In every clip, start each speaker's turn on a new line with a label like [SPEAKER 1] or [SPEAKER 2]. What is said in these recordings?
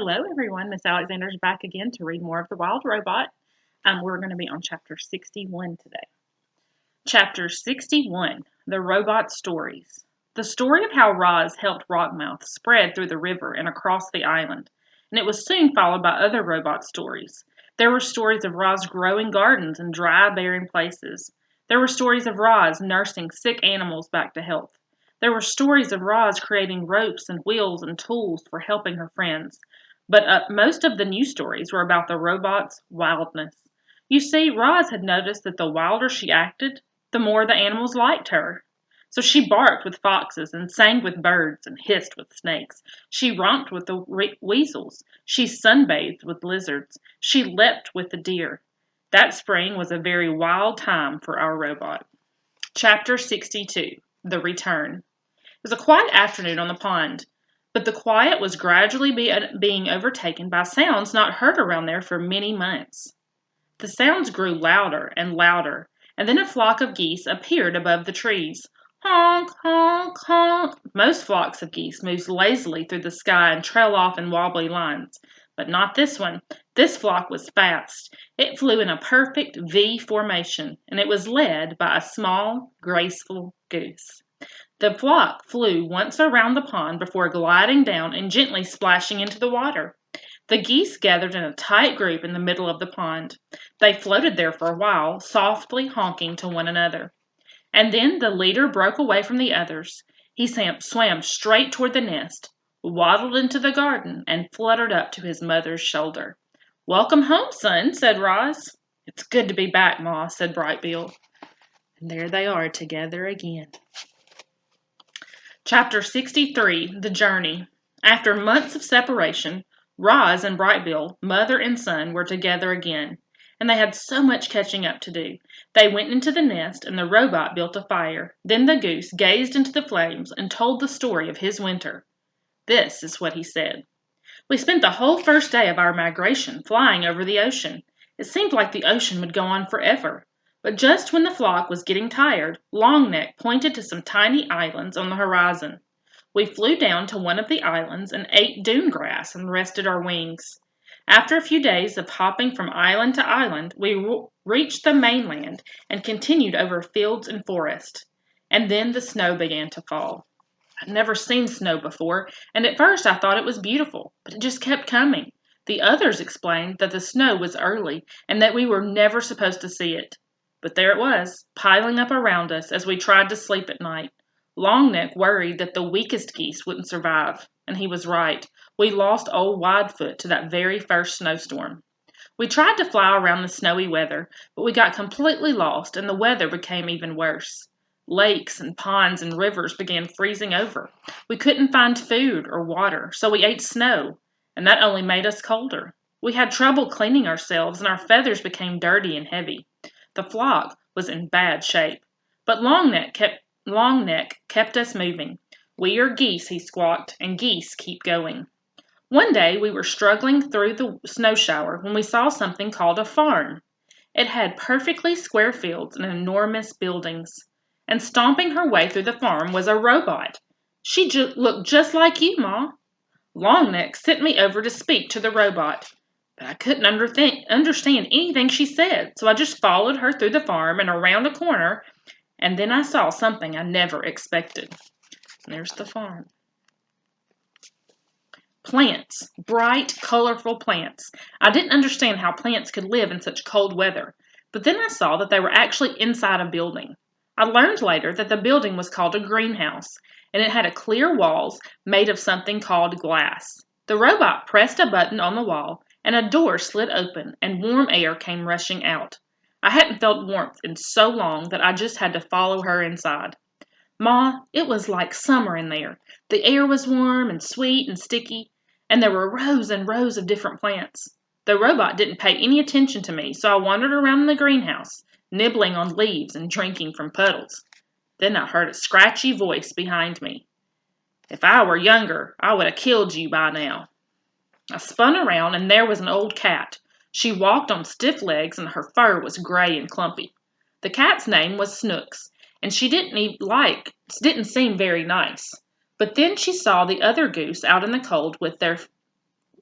[SPEAKER 1] Hello, everyone. Miss Alexander's back again to read more of The Wild Robot. We're going to be on chapter 61 today. Chapter 61, The Robot Stories. The story of how Roz helped Rockmouth spread through the river and across the island, and it was soon followed by other robot stories. There were stories of Roz growing gardens in dry, barren places. There were stories of Roz nursing sick animals back to health. There were stories of Roz creating ropes and wheels and tools for helping her friends. But most of the new stories were about the robot's wildness. You see, Roz had noticed that the wilder she acted, the more the animals liked her. So she barked with foxes and sang with birds and hissed with snakes. She romped with the weasels. She sunbathed with lizards. She leapt with the deer. That spring was a very wild time for our robot. Chapter 62, The Return. It was a quiet afternoon on the pond, but the quiet was gradually being overtaken by sounds not heard around there for many months. The sounds grew louder and louder, and then a flock of geese appeared above the trees. Honk, honk, honk. Most flocks of geese move lazily through the sky and trail off in wobbly lines, but not this one. This flock was fast. It flew in a perfect V formation, and it was led by a small, graceful goose. The flock flew once around the pond before gliding down and gently splashing into the water. The geese gathered in a tight group in the middle of the pond. They floated there for a while, softly honking to one another. And then the leader broke away from the others. He swam straight toward the nest, waddled into the garden, and fluttered up to his mother's shoulder. "Welcome home, son," said Roz. "It's good to be back, Ma," said Brightbill. And there they are together again. Chapter 63, The Journey. After months of separation, Roz and Brightbill, mother and son, were together again, and they had so much catching up to do. They went into the nest, and the robot built a fire. Then the goose gazed into the flames and told the story of his winter. This is what he said. "We spent the whole first day of our migration flying over the ocean. It seemed like the ocean would go on forever. But just when the flock was getting tired, Longneck pointed to some tiny islands on the horizon. We flew down to one of the islands and ate dune grass and rested our wings. After a few days of hopping from island to island, we reached the mainland and continued over fields and forest. And then the snow began to fall. I'd never seen snow before, and at first I thought it was beautiful, but it just kept coming. The others explained that the snow was early and that we were never supposed to see it. But there it was, piling up around us as we tried to sleep at night. Longneck worried that the weakest geese wouldn't survive, and he was right. We lost old Widefoot to that very first snowstorm. We tried to fly around the snowy weather, but we got completely lost, and the weather became even worse. Lakes and ponds and rivers began freezing over. We couldn't find food or water, so we ate snow, and that only made us colder. We had trouble cleaning ourselves, and our feathers became dirty and heavy. The flock was in bad shape, but Longneck kept us moving. "We are geese," he squawked, "and geese keep going." One day we were struggling through the snow shower when we saw something called a farm. It had perfectly square fields and enormous buildings. And stomping her way through the farm was a robot. She looked just like you, Ma. Longneck sent me over to speak to the robot. But I couldn't understand anything she said, so I just followed her through the farm and around a corner, and then I saw something I never expected. And there's the farm. Plants. Bright, colorful plants. I didn't understand how plants could live in such cold weather, but then I saw that they were actually inside a building. I learned later that the building was called a greenhouse, and it had clear walls made of something called glass. The robot pressed a button on the wall, and a door slid open, and warm air came rushing out. I hadn't felt warmth in so long that I just had to follow her inside. Ma, it was like summer in there. The air was warm and sweet and sticky, and there were rows and rows of different plants. The robot didn't pay any attention to me, so I wandered around the greenhouse, nibbling on leaves and drinking from puddles. Then I heard a scratchy voice behind me. "If I were younger, I would have killed you by now." I spun around, and there was an old cat. She walked on stiff legs, and her fur was gray and clumpy. The cat's name was Snooks, and she didn't seem very nice. But then she saw the other goose out in the cold with their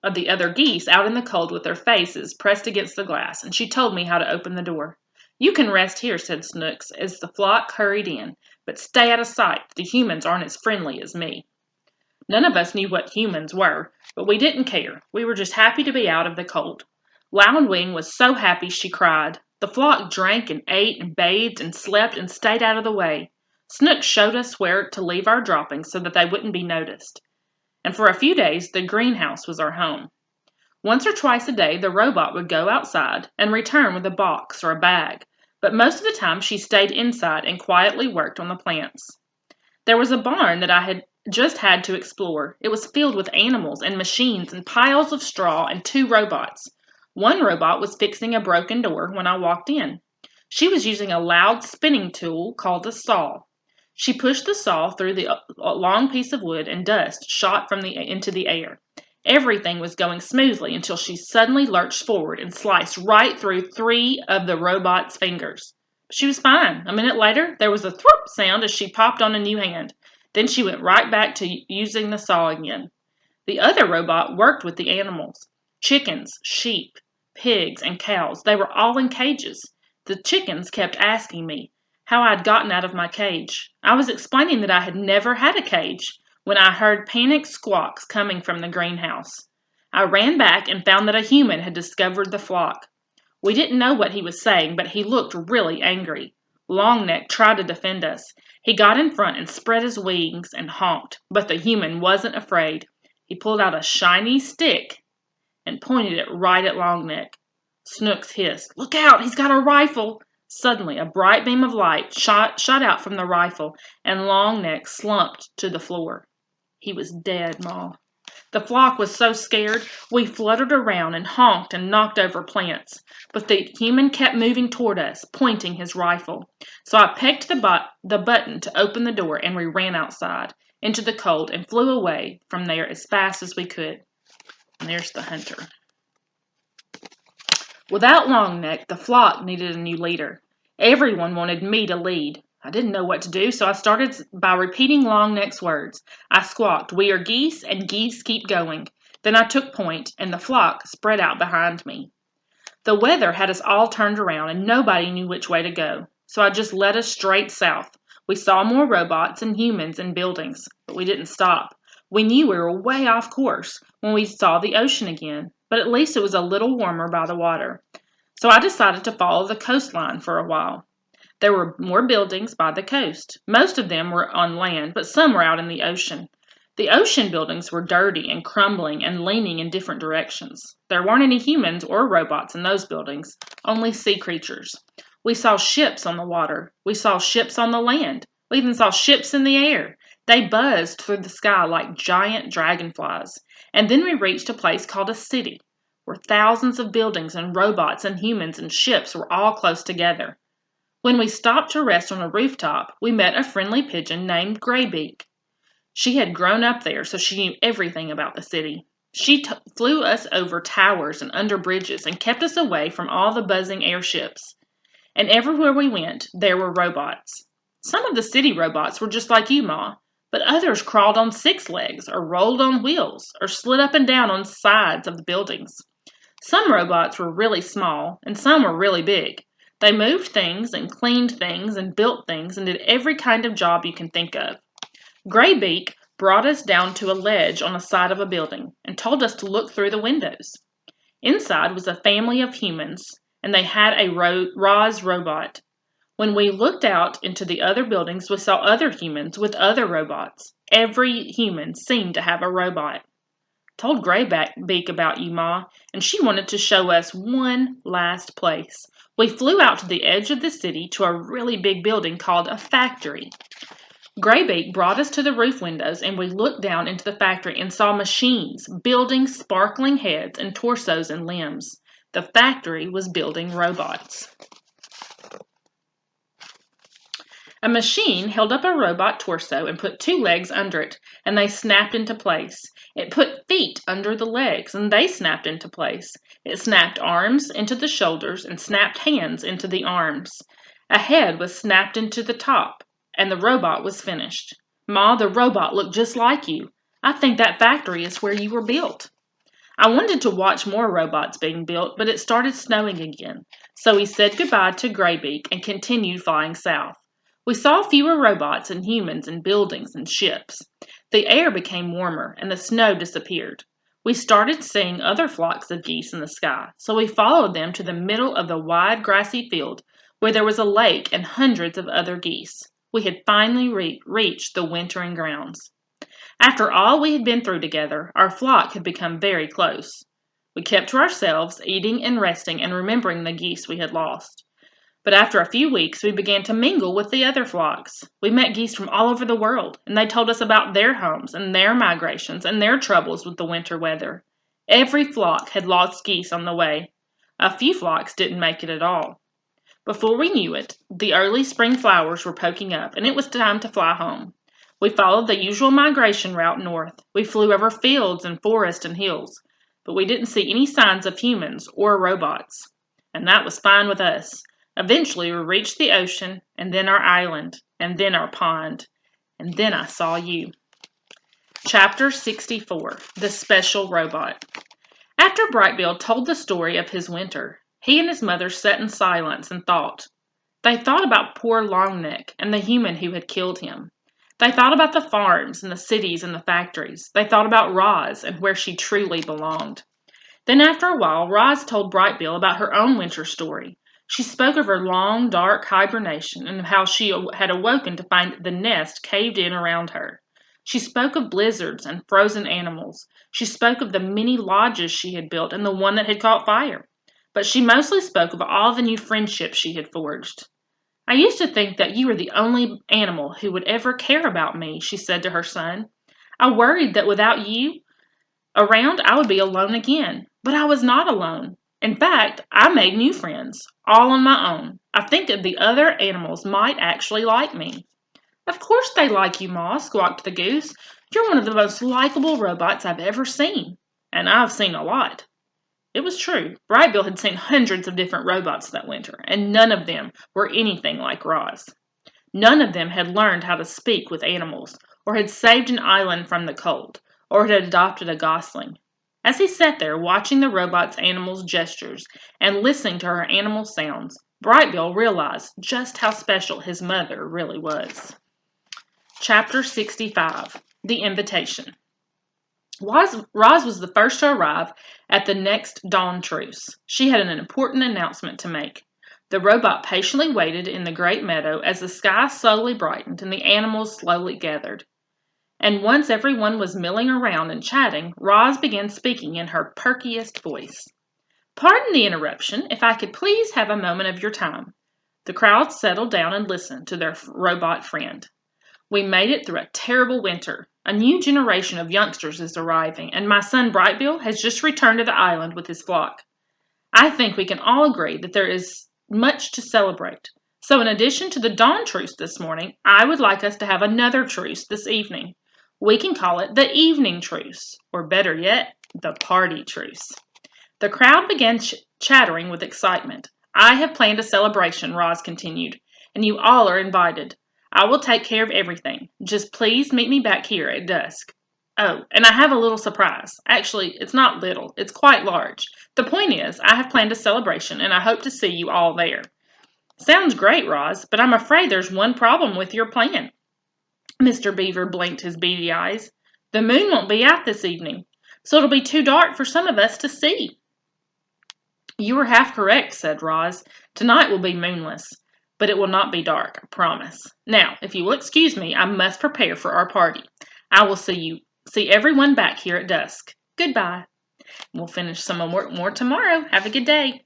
[SPEAKER 1] of the other geese out in the cold with their faces pressed against the glass, and she told me how to open the door. "You can rest here," said Snooks as the flock hurried in, "but stay out of sight. The humans aren't as friendly as me." None of us knew what humans were, but we didn't care. We were just happy to be out of the cold. Loud Wing was so happy she cried. The flock drank and ate and bathed and slept and stayed out of the way. Snooks showed us where to leave our droppings so that they wouldn't be noticed. And for a few days, the greenhouse was our home. Once or twice a day, the robot would go outside and return with a box or a bag, but most of the time she stayed inside and quietly worked on the plants. There was a barn that I had just had to explore. It was filled with animals and machines and piles of straw and 2 robots. One robot was fixing a broken door when I walked in. She was using a loud spinning tool called a saw. She pushed the saw through the long piece of wood, and dust shot into the air. Everything was going smoothly until she suddenly lurched forward and sliced right through 3 of the robot's fingers. She was fine. A minute later, there was a thwop sound as she popped on a new hand. Then she went right back to using the saw again. The other robot worked with the animals. Chickens, sheep, pigs, and cows. They were all in cages. The chickens kept asking me how I'd gotten out of my cage. I was explaining that I had never had a cage when I heard panicked squawks coming from the greenhouse. I ran back and found that a human had discovered the flock. We didn't know what he was saying, but he looked really angry. Longneck tried to defend us. He got in front and spread his wings and honked, but the human wasn't afraid. He pulled out a shiny stick and pointed it right at Longneck. Snooks hissed, "Look out, he's got a rifle!" Suddenly, a bright beam of light shot out from the rifle, and Longneck slumped to the floor. He was dead, Ma. The flock was so scared, we fluttered around and honked and knocked over plants. But the human kept moving toward us, pointing his rifle. So I pecked the button to open the door, and we ran outside, into the cold, and flew away from there as fast as we could. And there's the hunter. Without Longneck, the flock needed a new leader. Everyone wanted me to lead. I didn't know what to do, so I started by repeating Longneck's words. I squawked, "We are geese, and geese keep going." Then I took point, and the flock spread out behind me. The weather had us all turned around, and nobody knew which way to go, so I just led us straight south. We saw more robots and humans and buildings, but we didn't stop. We knew we were way off course when we saw the ocean again, but at least it was a little warmer by the water. So I decided to follow the coastline for a while. There were more buildings by the coast. Most of them were on land, but some were out in the ocean. The ocean buildings were dirty and crumbling and leaning in different directions. There weren't any humans or robots in those buildings, only sea creatures. We saw ships on the water. We saw ships on the land. We even saw ships in the air. They buzzed through the sky like giant dragonflies. And then we reached a place called a city, where thousands of buildings and robots and humans and ships were all close together. When we stopped to rest on a rooftop, we met a friendly pigeon named Graybeak. She had grown up there, so she knew everything about the city. She flew us over towers and under bridges and kept us away from all the buzzing airships. And everywhere we went, there were robots. Some of the city robots were just like you, Ma, but others crawled on 6 legs or rolled on wheels or slid up and down on sides of the buildings. Some robots were really small, and some were really big. They moved things and cleaned things and built things and did every kind of job you can think of. Graybeak brought us down to a ledge on the side of a building and told us to look through the windows. Inside was a family of humans, and they had a Roz robot. When we looked out into the other buildings, we saw other humans with other robots. Every human seemed to have a robot. Told Graybeak about you, Ma, and she wanted to show us one last place. We flew out to the edge of the city to a really big building called a factory. Graybeak brought us to the roof windows, and we looked down into the factory and saw machines, building sparkling heads and torsos and limbs. The factory was building robots. A machine held up a robot torso and put 2 legs under it, and they snapped into place. It put feet under the legs, and they snapped into place. It snapped arms into the shoulders and snapped hands into the arms. A head was snapped into the top, and the robot was finished. Ma, the robot looked just like you. I think that factory is where you were built. I wanted to watch more robots being built, but it started snowing again, so we said goodbye to Graybeak and continued flying south. We saw fewer robots and humans and buildings and ships. The air became warmer and the snow disappeared. We started seeing other flocks of geese in the sky, so we followed them to the middle of the wide grassy field where there was a lake and hundreds of other geese. We had finally reached the wintering grounds. After all we had been through together, our flock had become very close. We kept to ourselves, eating and resting and remembering the geese we had lost. But after a few weeks, we began to mingle with the other flocks. We met geese from all over the world, and they told us about their homes and their migrations and their troubles with the winter weather. Every flock had lost geese on the way. A few flocks didn't make it at all. Before we knew it, the early spring flowers were poking up, and it was time to fly home. We followed the usual migration route north. We flew over fields and forests and hills, but we didn't see any signs of humans or robots. And that was fine with us. Eventually, we reached the ocean, and then our island, and then our pond, and then I saw you. Chapter 64, The Special Robot. After Brightbill told the story of his winter, he and his mother sat in silence and thought. They thought about poor Longneck and the human who had killed him. They thought about the farms and the cities and the factories. They thought about Roz and where she truly belonged. Then after a while, Roz told Brightbill about her own winter story. She spoke of her long, dark hibernation and of how she had awoken to find the nest caved in around her. She spoke of blizzards and frozen animals. She spoke of the many lodges she had built and the one that had caught fire. But she mostly spoke of all the new friendships she had forged. I used to think that you were the only animal who would ever care about me, she said to her son. I worried that without you around, I would be alone again. But I was not alone. In fact, I made new friends, all on my own. I think that the other animals might actually like me. Of course they like you, Ma, squawked the goose. You're one of the most likable robots I've ever seen. And I've seen a lot. It was true. Brightbill had seen hundreds of different robots that winter, and none of them were anything like Roz. None of them had learned how to speak with animals, or had saved an island from the cold, or had adopted a gosling. As he sat there watching the robot's animals' gestures and listening to her animal sounds, Brightbill realized just how special his mother really was. Chapter 65, The Invitation. Roz was the first to arrive at the next dawn truce. She had an important announcement to make. The robot patiently waited in the great meadow as the sky slowly brightened and the animals slowly gathered. And once everyone was milling around and chatting, Roz began speaking in her perkiest voice. Pardon the interruption, if I could please have a moment of your time. The crowd settled down and listened to their robot friend. We made it through a terrible winter. A new generation of youngsters is arriving, and my son Brightbill has just returned to the island with his flock. I think we can all agree that there is much to celebrate. So in addition to the dawn truce this morning, I would like us to have another truce this evening. We can call it the evening truce, or better yet, the party truce. The crowd began chattering with excitement. I have planned a celebration, Roz continued, and you all are invited. I will take care of everything. Just please meet me back here at dusk. Oh, and I have a little surprise. Actually, it's not little. It's quite large. The point is, I have planned a celebration, and I hope to see you all there. Sounds great, Roz, but I'm afraid there's one problem with your plan. Mr. Beaver blinked his beady eyes. The moon won't be out this evening, so it'll be too dark for some of us to see. You are half correct, said Roz. Tonight will be moonless. But it will not be dark, I promise. Now, if you will excuse me, I must prepare for our party. I will see everyone back here at dusk. Goodbye. We'll finish some more tomorrow. Have a good day.